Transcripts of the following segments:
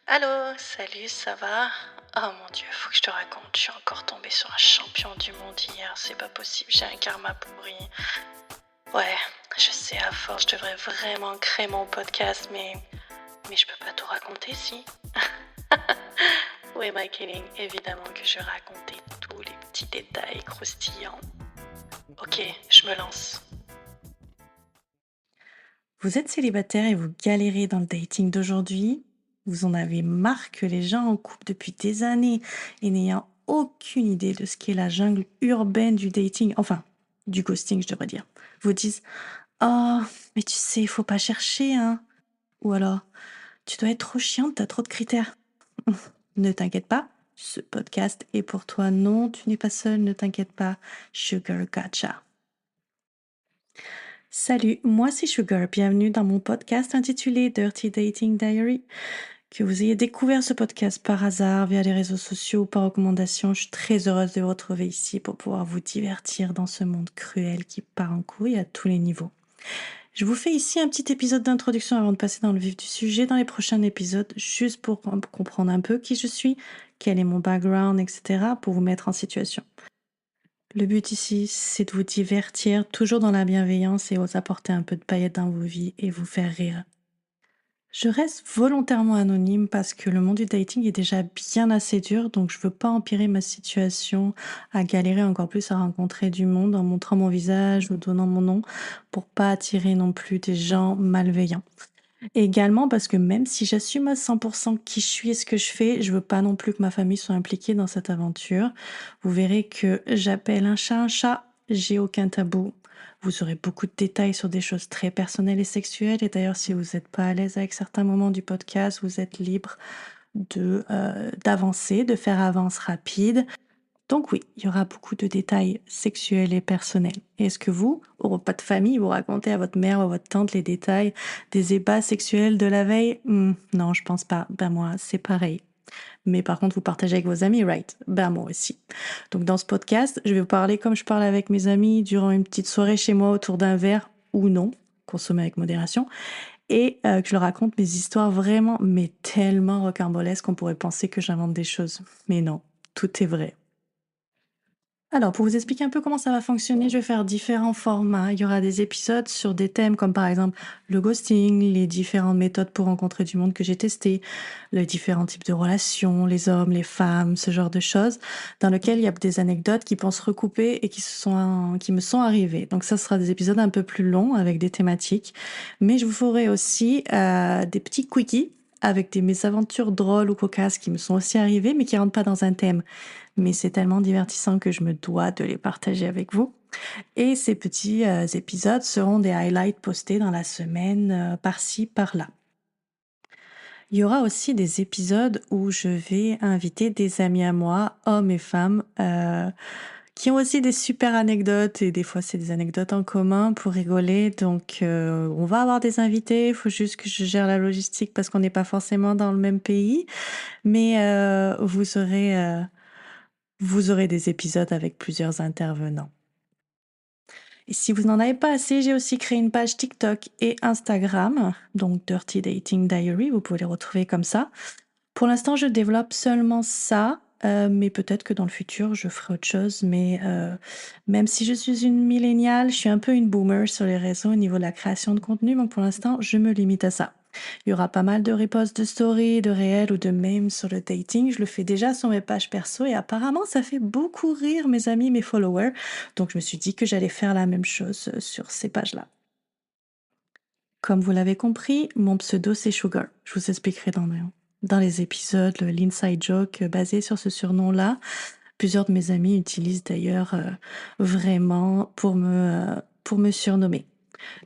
Allô, salut, ça va? Oh mon Dieu, faut que je te raconte, je suis encore tombée sur un champion du monde hier, c'est pas possible, j'ai un karma pourri. Ouais, je sais, à force, je devrais vraiment créer mon podcast, mais je peux pas tout raconter, si? Oui, my kidding, évidemment que je vais raconter tous les petits détails croustillants. Ok, je me lance. Vous êtes célibataire et vous galérez dans le dating d'aujourd'hui. Vous en avez marre que les gens en couple depuis des années et n'ayant aucune idée de ce qu'est la jungle urbaine du dating, enfin, du ghosting, je devrais dire, vous disent «Oh, mais tu sais, il faut pas chercher, hein». Ou alors «Tu dois être trop chiante, t'as trop de critères». Ne t'inquiète pas, ce podcast est pour toi. Non, tu n'es pas seul, ne t'inquiète pas. Sugar Gotcha. Salut, moi c'est Sugar, bienvenue dans mon podcast intitulé Dirty Dating Diary. Que vous ayez découvert ce podcast par hasard via les réseaux sociaux ou par recommandation, je suis très heureuse de vous retrouver ici pour pouvoir vous divertir dans ce monde cruel qui part en couille à tous les niveaux. Je vous fais ici un petit épisode d'introduction avant de passer dans le vif du sujet dans les prochains épisodes, juste pour comprendre un peu qui je suis, quel est mon background, etc., pour vous mettre en situation. Le but ici, c'est de vous divertir, toujours dans la bienveillance et vous apporter un peu de paillettes dans vos vies et vous faire rire. Je reste volontairement anonyme parce que le monde du dating est déjà bien assez dur, donc je veux pas empirer ma situation, à galérer encore plus à rencontrer du monde en montrant mon visage ou donnant mon nom pour pas attirer non plus des gens malveillants. Et également parce que même si j'assume à 100% qui je suis et ce que je fais, je veux pas non plus que ma famille soit impliquée dans cette aventure. Vous verrez que j'appelle un chat, j'ai aucun tabou. Vous aurez beaucoup de détails sur des choses très personnelles et sexuelles. Et d'ailleurs, si vous n'êtes pas à l'aise avec certains moments du podcast, vous êtes libre d'avancer, de faire avance rapide. Donc oui, il y aura beaucoup de détails sexuels et personnels. Est-ce que vous, au repas de famille, vous racontez à votre mère ou à votre tante les détails des ébats sexuels de la veille? Non, je pense pas. Ben moi, c'est pareil. Mais par contre, vous partagez avec vos amis, right? Ben moi aussi. Donc dans ce podcast, je vais vous parler comme je parle avec mes amis durant une petite soirée chez moi autour d'un verre ou non, consommé avec modération, et que je leur raconte mes histoires vraiment, mais tellement rocambolesques qu'on pourrait penser que j'invente des choses. Mais non, tout est vrai. Alors, pour vous expliquer un peu comment ça va fonctionner, je vais faire différents formats. Il y aura des épisodes sur des thèmes comme par exemple le ghosting, les différentes méthodes pour rencontrer du monde que j'ai testées, les différents types de relations, les hommes, les femmes, ce genre de choses, dans lequel il y a des anecdotes qui vont se recouper et qui me sont arrivées. Donc ça sera des épisodes un peu plus longs avec des thématiques, mais je vous ferai aussi des petits quickies avec des mésaventures drôles ou cocasses qui me sont aussi arrivées, mais qui rentrent pas dans un thème, mais c'est tellement divertissant que je me dois de les partager avec vous. Et ces petits épisodes seront des highlights postés dans la semaine par-ci, par-là. Il y aura aussi des épisodes où je vais inviter des amis à moi, hommes et femmes, qui ont aussi des super anecdotes et des fois c'est des anecdotes en commun pour rigoler. Donc on va avoir des invités, il faut juste que je gère la logistique parce qu'on n'est pas forcément dans le même pays, mais vous aurez des épisodes avec plusieurs intervenants. Et si vous n'en avez pas assez, j'ai aussi créé une page TikTok et Instagram, donc Dirty Dating Diary, vous pouvez les retrouver comme ça. Pour l'instant, je développe seulement ça, mais peut-être que dans le futur, je ferai autre chose. Mais même si je suis une milléniale, je suis un peu une boomer sur les réseaux au niveau de la création de contenu, donc pour l'instant, je me limite à ça. Il y aura pas mal de reposts de stories, de réels ou de memes sur le dating. Je le fais déjà sur mes pages perso et apparemment, ça fait beaucoup rire mes amis, mes followers. Donc, je me suis dit que j'allais faire la même chose sur ces pages-là. Comme vous l'avez compris, mon pseudo c'est Sugar. Je vous expliquerai dans les épisodes l'inside joke basé sur ce surnom-là. Plusieurs de mes amis utilisent d'ailleurs vraiment pour me surnommer.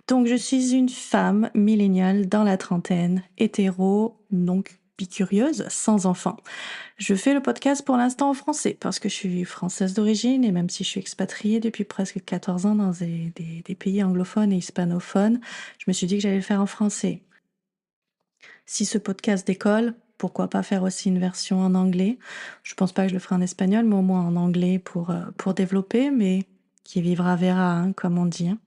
Donc je suis une femme milléniale dans la trentaine, hétéro, donc bicurieuse, sans enfant. Je fais le podcast pour l'instant en français parce que je suis française d'origine et même si je suis expatriée depuis presque 14 ans dans des pays anglophones et hispanophones, je me suis dit que j'allais le faire en français. Si ce podcast décolle, pourquoi pas faire aussi une version en anglais? Je pense pas que je le ferai en espagnol, mais au moins en anglais pour développer, mais qui vivra verra, hein, comme on dit, hein.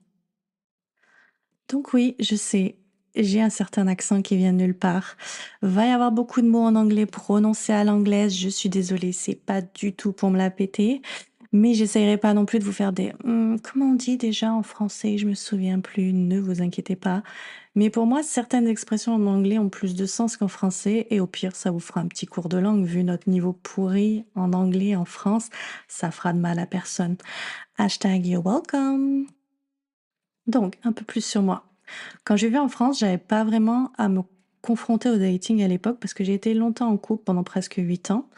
Donc oui, je sais, j'ai un certain accent qui vient de nulle part. Va y avoir beaucoup de mots en anglais prononcés à l'anglaise. Je suis désolée, c'est pas du tout pour me la péter. Mais j'essayerai pas non plus de vous faire des comment on dit déjà en français? Je me souviens plus, ne vous inquiétez pas. Mais pour moi, certaines expressions en anglais ont plus de sens qu'en français et au pire, ça vous fera un petit cours de langue vu notre niveau pourri en anglais en France, ça fera de mal à personne. Hashtag you're welcome. Donc, un peu plus sur moi. Quand je vivais en France, j'avais pas vraiment à me confronter au dating à l'époque parce que j'ai été longtemps en couple pendant presque 8 ans.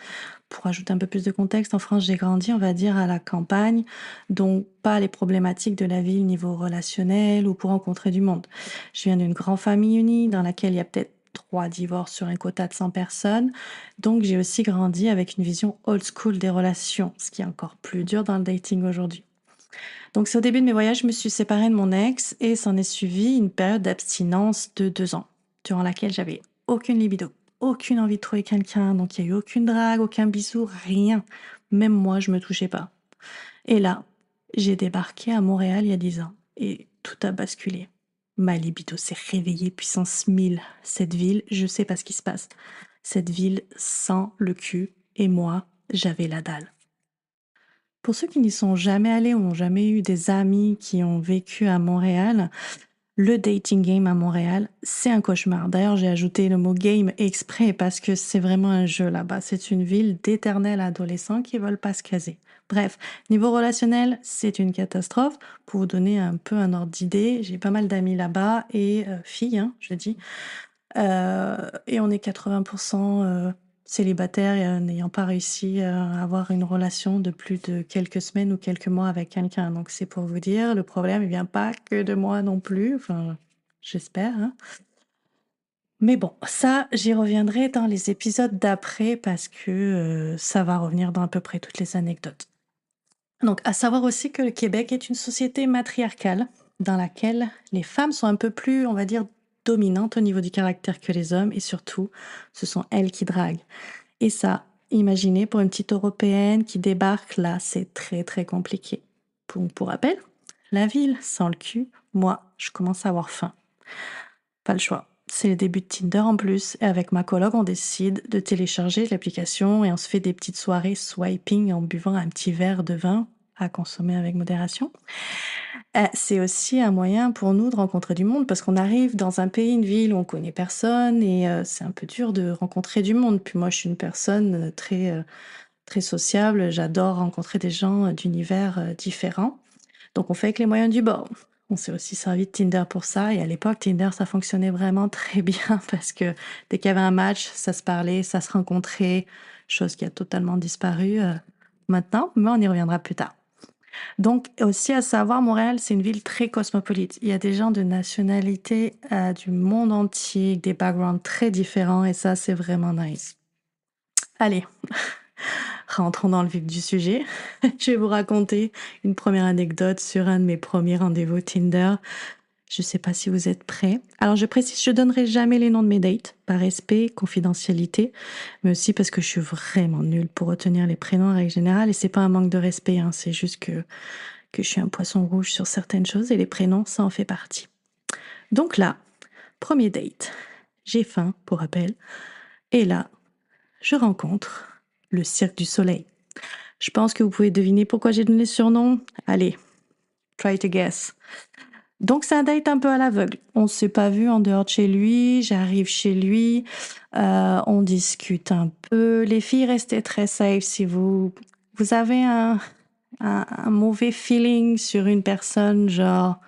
Pour ajouter un peu plus de contexte, en France, j'ai grandi, on va dire, à la campagne, donc pas les problématiques de la ville niveau relationnel ou pour rencontrer du monde. Je viens d'une grande famille unie dans laquelle il y a peut-être 3 divorces sur un quota de 100 personnes. Donc j'ai aussi grandi avec une vision old school des relations, ce qui est encore plus dur dans le dating aujourd'hui. Donc c'est au début de mes voyages, je me suis séparée de mon ex et s'en est suivi une période d'abstinence de 2 ans, durant laquelle j'avais aucune libido, aucune envie de trouver quelqu'un, donc il n'y a eu aucune drague, aucun bisou, rien. Même moi, je me touchais pas. Et là, j'ai débarqué à Montréal il y a 10 ans et tout a basculé. Ma libido s'est réveillée puissance 1000. Cette ville, je sais pas ce qui se passe. Cette ville sent le cul et moi, j'avais la dalle. Pour ceux qui n'y sont jamais allés ou n'ont jamais eu des amis qui ont vécu à Montréal, le dating game à Montréal, c'est un cauchemar. D'ailleurs, j'ai ajouté le mot game exprès parce que c'est vraiment un jeu là-bas. C'est une ville d'éternels adolescents qui veulent pas se caser. Bref, niveau relationnel, c'est une catastrophe. Pour vous donner un peu un ordre d'idée, j'ai pas mal d'amis là-bas et filles, hein, je dis. Et on est 80% célibataires et n'ayant pas réussi à avoir une relation de plus de quelques semaines ou quelques mois avec quelqu'un. Donc c'est pour vous dire, le problème ne vient pas que de moi non plus. Enfin, j'espère, hein. Mais bon, ça, j'y reviendrai dans les épisodes d'après parce que ça va revenir dans à peu près toutes les anecdotes. Donc, à savoir aussi que le Québec est une société matriarcale dans laquelle les femmes sont un peu plus, on va dire, dominantes au niveau du caractère que les hommes et surtout, ce sont elles qui draguent. Et ça, imaginez pour une petite Européenne qui débarque là, c'est très très compliqué. Pour rappel, la ville sans le cul, moi, je commence à avoir faim. Pas le choix. C'est le début de Tinder en plus, et avec ma coloc, on décide de télécharger l'application et on se fait des petites soirées swiping en buvant un petit verre de vin à consommer avec modération. C'est aussi un moyen pour nous de rencontrer du monde parce qu'on arrive dans un pays, une ville où on connaît personne et c'est un peu dur de rencontrer du monde. Puis moi, je suis une personne très sociable. J'adore rencontrer des gens d'univers différents. Donc, on fait avec les moyens du bord. On s'est aussi servi de Tinder pour ça. Et à l'époque, Tinder, ça fonctionnait vraiment très bien parce que dès qu'il y avait un match, ça se parlait, ça se rencontrait, chose qui a totalement disparu maintenant, mais on y reviendra plus tard. Donc, aussi à savoir, Montréal, c'est une ville très cosmopolite. Il y a des gens de nationalités du monde entier, avec des backgrounds très différents, et ça, c'est vraiment nice. Allez, rentrons dans le vif du sujet. Je vais vous raconter une première anecdote sur un de mes premiers rendez-vous Tinder. Je ne sais pas si vous êtes prêts. Alors, je précise, je donnerai jamais les noms de mes dates, par respect, confidentialité, mais aussi parce que je suis vraiment nulle pour retenir les prénoms en règle générale, et c'est pas un manque de respect, hein, c'est juste que je suis un poisson rouge sur certaines choses, et les prénoms, ça en fait partie. Donc là, premier date. J'ai faim, pour rappel, et là, je rencontre le Cirque du Soleil. Je pense que vous pouvez deviner pourquoi j'ai donné ce surnom. Allez, try to guess. Donc c'est un date un peu à l'aveugle. On ne s'est pas vu en dehors de chez lui, j'arrive chez lui, on discute un peu. Les filles, restez très safe si vous avez un mauvais feeling sur une personne, genre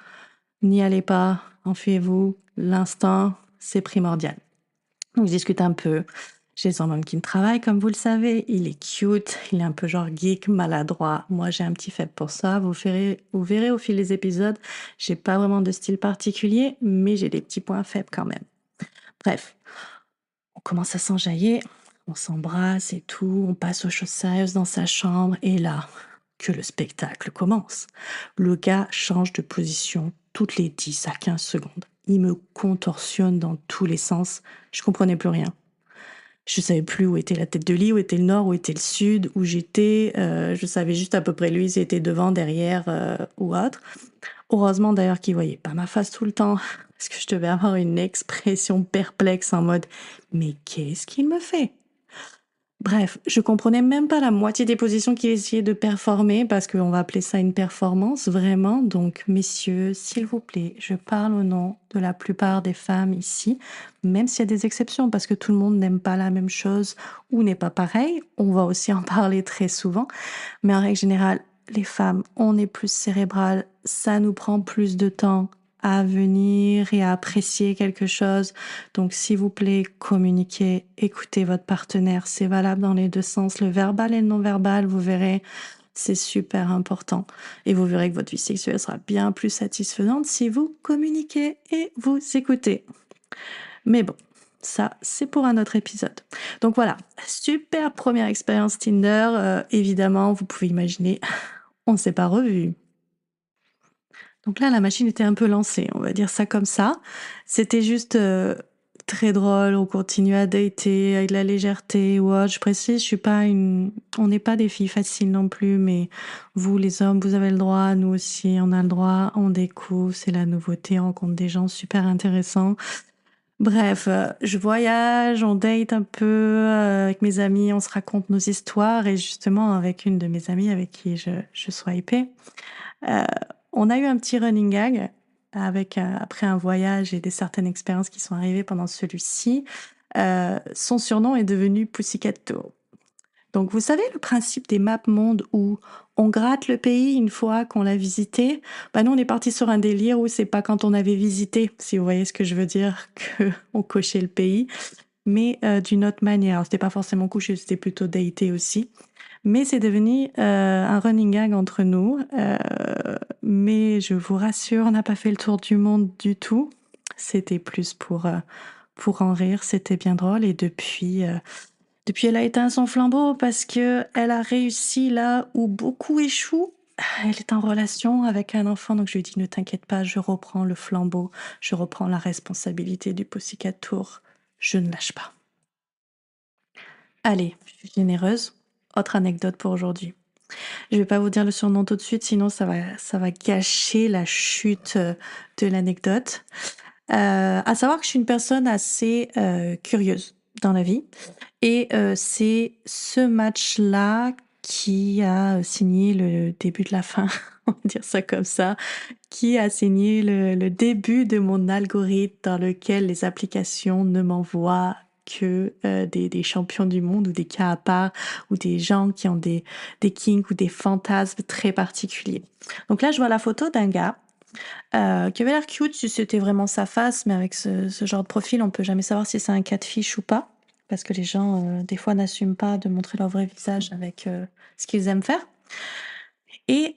n'y allez pas, enfuyez-vous, l'instant, c'est primordial. On discute un peu. J'ai un homme qui me travaille, comme vous le savez. Il est cute, il est un peu genre geek, maladroit. Moi, j'ai un petit faible pour ça. Vous verrez au fil des épisodes. J'ai pas vraiment de style particulier, mais j'ai des petits points faibles quand même. Bref, on commence à s'enjailler, on s'embrasse et tout. On passe aux choses sérieuses dans sa chambre. Et là, que le spectacle commence. Le gars change de position toutes les 10 à 15 secondes. Il me contorsionne dans tous les sens. Je comprenais plus rien. Je savais plus où était la tête de lit, où était le nord, où était le sud, où j'étais. Je savais juste à peu près lui, s'il était devant, derrière ou autre. Heureusement d'ailleurs qu'il voyait pas ma face tout le temps, parce que je devais avoir une expression perplexe en mode: «Mais qu'est-ce qu'il me fait?» Bref, je comprenais même pas la moitié des positions qu'il essayait de performer parce qu'on va appeler ça une performance vraiment. Donc messieurs, s'il vous plaît, je parle au nom de la plupart des femmes ici, même s'il y a des exceptions parce que tout le monde n'aime pas la même chose ou n'est pas pareil. On va aussi en parler très souvent. Mais en règle générale, les femmes, on est plus cérébrales, ça nous prend plus de temps à venir et à apprécier quelque chose. Donc, s'il vous plaît, communiquez, écoutez votre partenaire. C'est valable dans les deux sens, le verbal et le non-verbal, vous verrez, c'est super important. Et vous verrez que votre vie sexuelle sera bien plus satisfaisante si vous communiquez et vous écoutez. Mais bon, ça, c'est pour un autre épisode. Donc voilà, super première expérience Tinder. Évidemment, vous pouvez imaginer, on ne s'est pas revus. Donc là, la machine était un peu lancée, on va dire ça comme ça. C'était juste très drôle, on continue à dater avec de la légèreté. Ouais, je précise, je suis pas une... On n'est pas des filles faciles non plus, mais vous, les hommes, vous avez le droit, nous aussi, on a le droit, on découvre, c'est la nouveauté, on rencontre des gens super intéressants. Bref, je voyage, on date un peu avec mes amis, on se raconte nos histoires et justement avec une de mes amies avec qui je swipais, heu, on a eu un petit running gag avec, après un voyage et des certaines expériences qui sont arrivées pendant celui-ci. Son surnom est devenu Pussycat Toe. Donc vous savez le principe des maps monde où on gratte le pays une fois qu'on l'a visité? Bah, nous on est parti sur un délire où c'est pas quand on avait visité, si vous voyez ce que je veux dire, qu'on cochait le pays, mais d'une autre manière. C'était pas forcément coucher, c'était plutôt dater aussi. Mais c'est devenu, un running gag entre nous, mais je vous rassure, on n'a pas fait le tour du monde du tout. C'était plus pour en rire, c'était bien drôle et depuis, elle a éteint son flambeau parce que elle a réussi là où beaucoup échouent. Elle est en relation avec un enfant, donc je lui ai dit: «Ne t'inquiète pas, je reprends le flambeau, je reprends la responsabilité du Pussycat Tour, je ne lâche pas». Allez, je suis généreuse. Autre anecdote pour aujourd'hui. Je vais pas vous dire le surnom tout de suite, sinon ça va gâcher la chute, de l'anecdote. À savoir que je suis une personne assez, curieuse dans la vie et c'est ce match-là qui a, signé le début de la fin, on va dire ça comme ça, qui a signé le début de mon algorithme dans lequel les applications ne m'envoient que, des champions du monde ou des cas à part ou des gens qui ont des kinks ou des fantasmes très particuliers. Donc là, je vois la photo d'un gars, qui avait l'air cute si c'était vraiment sa face, mais avec ce genre de profil, on peut jamais savoir si c'est un catfish ou pas, parce que les gens, des fois, n'assument pas de montrer leur vrai visage avec, ce qu'ils aiment faire. Et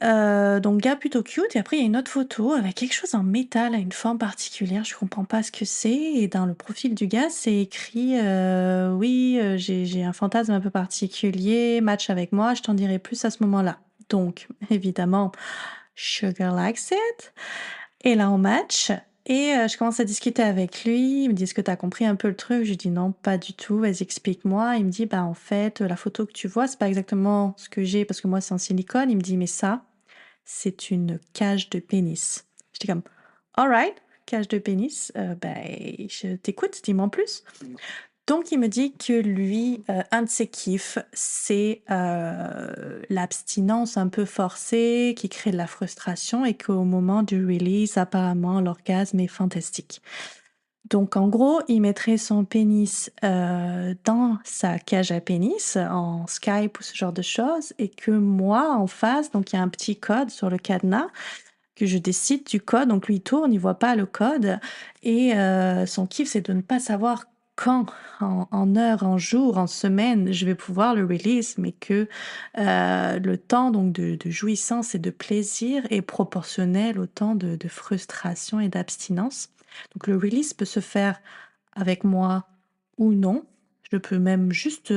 donc gars plutôt cute et après il y a une autre photo avec quelque chose en métal à une forme particulière, je comprends pas ce que c'est et dans le profil du gars, c'est écrit, «Oui, j'ai un fantasme un peu particulier, match avec moi, je t'en dirai plus à ce moment-là». Donc évidemment, sugar likes it et là on match et je commence à discuter avec lui. Il me dit: «Est-ce que tu as compris un peu le truc?» Je lui dis: «Non, pas du tout, vas-y explique-moi». Il me dit: «Bah, en fait, la photo que tu vois, c'est pas exactement ce que j'ai parce que moi c'est en silicone». Il me dit: «Mais ça, c'est une cage de pénis». J'étais comme: «Alright, cage de pénis, beh, je t'écoute, dis-moi en plus». Donc il me dit que lui, un de ses kiffs, c'est, l'abstinence un peu forcée qui crée de la frustration et qu'au moment du release, apparemment, l'orgasme est fantastique. Donc en gros, il mettrait son pénis, dans sa cage à pénis, en Skype ou ce genre de choses et que moi, en face, donc il y a un petit code sur le cadenas, que je décide du code, donc lui il tourne, il voit pas le code et son kiff c'est de ne pas savoir quand, en heure, en jour, en semaine, je vais pouvoir le release, mais que, le temps donc de jouissance et de plaisir est proportionnel au temps de frustration et d'abstinence. Donc le release peut se faire avec moi ou non. Je peux même juste,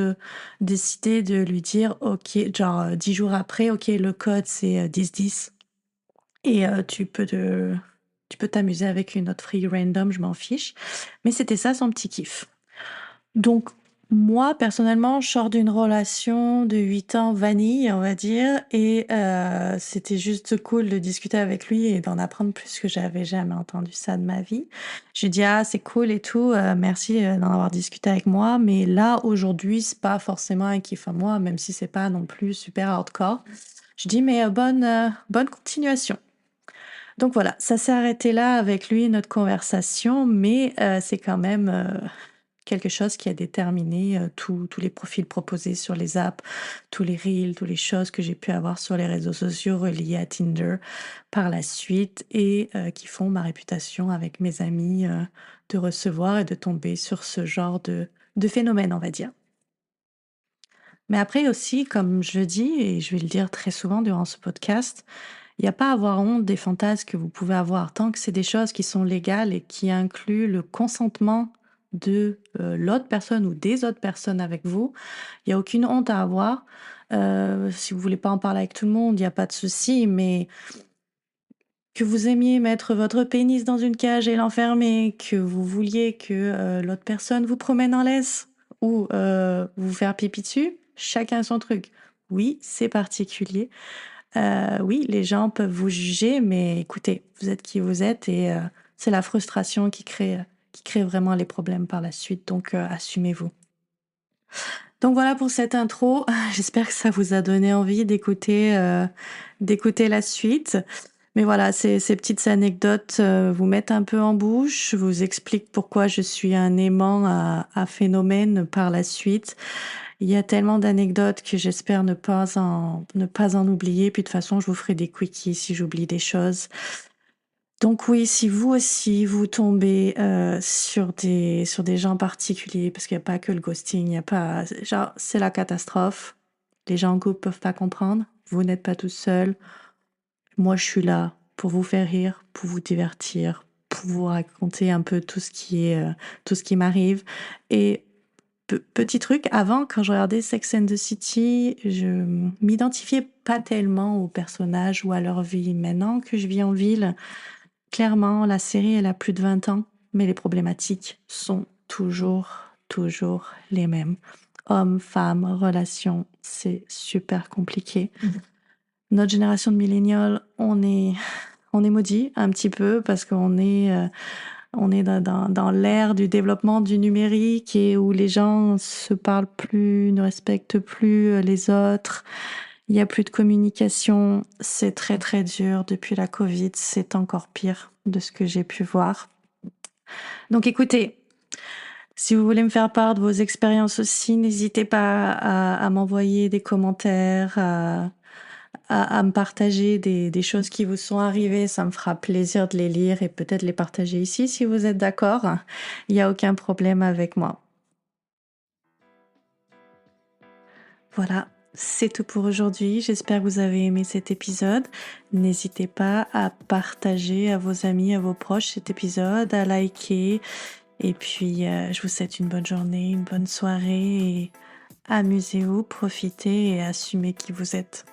décider de lui dire: «OK», genre, 10 jours après: «OK, le code c'est, 10-10». Et tu peux t'amuser avec une autre fille random, je m'en fiche. Mais c'était ça son petit kiff. Donc Moi, personnellement, je sors d'une relation de 8 ans vanille, on va dire et c'était juste cool de discuter avec lui et d'en apprendre plus que j'avais jamais entendu ça de ma vie. Je lui dis: «Ah, c'est cool et tout, merci, d'en avoir discuté avec moi, mais là, aujourd'hui, c'est pas forcément un kiff à moi, même si c'est pas non plus super hardcore». Je dis: «Mais bonne continuation». Donc voilà, ça s'est arrêté là avec lui, notre conversation, mais c'est quand même, quelque chose qui a déterminé, tous les profils proposés sur les apps, tous les reels, toutes les choses que j'ai pu avoir sur les réseaux sociaux reliés à Tinder par la suite et qui font ma réputation avec mes amis, de recevoir et de tomber sur ce genre de phénomène, on va dire. Mais après aussi, comme je le dis et je vais le dire très souvent durant ce podcast, il y a pas à avoir honte des fantasmes que vous pouvez avoir tant que c'est des choses qui sont légales et qui incluent le consentement de, l'autre personne ou des autres personnes avec vous. Il y a aucune honte à avoir. Si vous voulez pas en parler avec tout le monde, il y a pas de souci, mais que vous aimiez mettre votre pénis dans une cage et l'enfermer, que vous vouliez que, l'autre personne vous promène en laisse ou, vous faire pipi dessus, chacun son truc. Oui, c'est particulier. Oui, les gens peuvent vous juger, mais écoutez, vous êtes qui vous êtes et c'est la frustration qui crée vraiment les problèmes par la suite, donc assumez-vous. Donc voilà pour cette intro. J'espère que ça vous a donné envie d'écouter la suite. Mais voilà, ces petites anecdotes, vous mettent un peu en bouche, vous expliquent pourquoi je suis un aimant à phénomène par la suite. Il y a tellement d'anecdotes que j'espère ne pas en oublier. Puis de toute façon, je vous ferai des quickies si j'oublie des choses. Donc oui, si vous aussi vous tombez, sur des gens particuliers, parce qu'il y a pas que le ghosting, il y a pas genre, c'est la catastrophe. Les gens en couple peuvent pas comprendre. Vous n'êtes pas tout seul. Moi, je suis là pour vous faire rire, pour vous divertir, pour vous raconter un peu tout ce qui m'arrive et petit truc, avant, quand je regardais Sex and the City, je m'identifiais pas tellement aux personnages ou à leur vie. Maintenant que je vis en ville, clairement, la série, elle a plus de 20 ans, mais les problématiques sont toujours les mêmes. Hommes, femmes, relations, c'est super compliqué. Notre génération de millénials, on est maudits un petit peu parce on est dans l'ère du développement du numérique et où les gens se parlent plus, ne respectent plus les autres. Il y a plus de communication. C'est très très dur. Depuis la Covid, c'est encore pire de ce que j'ai pu voir. Donc écoutez, si vous voulez me faire part de vos expériences aussi, n'hésitez pas à m'envoyer des commentaires, à me partager des choses qui vous sont arrivées. Ça me fera plaisir de les lire et peut-être les partager ici si vous êtes d'accord. Il n'y a aucun problème avec moi. Voilà, c'est tout pour aujourd'hui. J'espère que vous avez aimé cet épisode. N'hésitez pas à partager à vos amis, à vos proches cet épisode, à liker. Et puis, je vous souhaite une bonne journée, une bonne soirée et amusez-vous, profitez et assumez qui vous êtes.